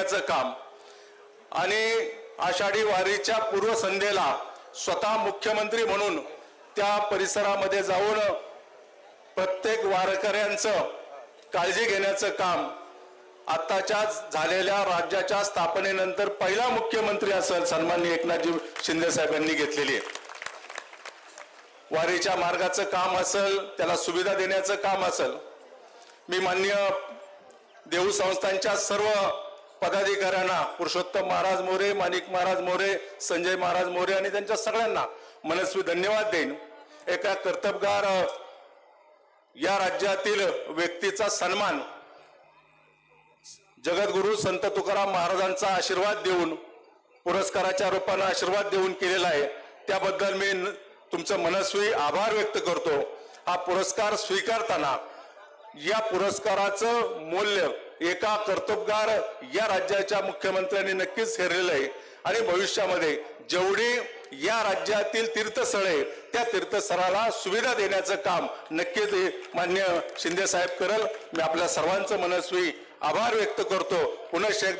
देण्याचं काम आणि आषाढी वारीच्या पूर्वसंध्येला स्वतः मुख्यमंत्री म्हणून त्या परिसरामध्ये जाऊन प्रत्येक वारकऱ्यांचं काळजी घेण्याचं काम आताच्या झालेल्या राज्याच्या स्थापनेनंतर पहिला मुख्यमंत्री असेल सन्माननीय एकनाथजी शिंदे साहेबांनी घेतलेली आहे। वारीच्या मार्गाचं काम असेल, त्याला सुविधा देण्याचं काम असेल, मी माननीय देऊ संस्थांच्या सर्व पदाधिकाऱ्यांना पुरुषोत्तम महाराज मोरे, माणिक महाराज मोरे, संजय महाराज मोरे आणि त्यांच्या सगळ्यांना मनस्वी धन्यवाद देईन। एका कर्तबगार या राज्यातील व्यक्तीचा सन्मान जगद्गुरु संत तुकाराम महाराजांचा आशीर्वाद देऊन पुरस्काराच्या रूपाने आशीर्वाद देऊन केलेला आहे, त्याबद्दल मी तुमचं मनस्वी आभार व्यक्त करतो। हा पुरस्कार स्वीकारताना या पुरस्काराचं मूल्य एका कर्तबगार या राज्याच्या मुख्यमंत्र्यांनी नक्कीच हेरलेलं आहे आणि भविष्यामध्ये जेवढी या राज्यातील तीर्थस्थळे त्या तीर्थस्थळाला सुविधा देण्याचं काम नक्कीच माननीय शिंदे साहेब करेल। मी आपल्या सर्वांचं मनस्वी आभार व्यक्त करतो। पुनश्च एकदा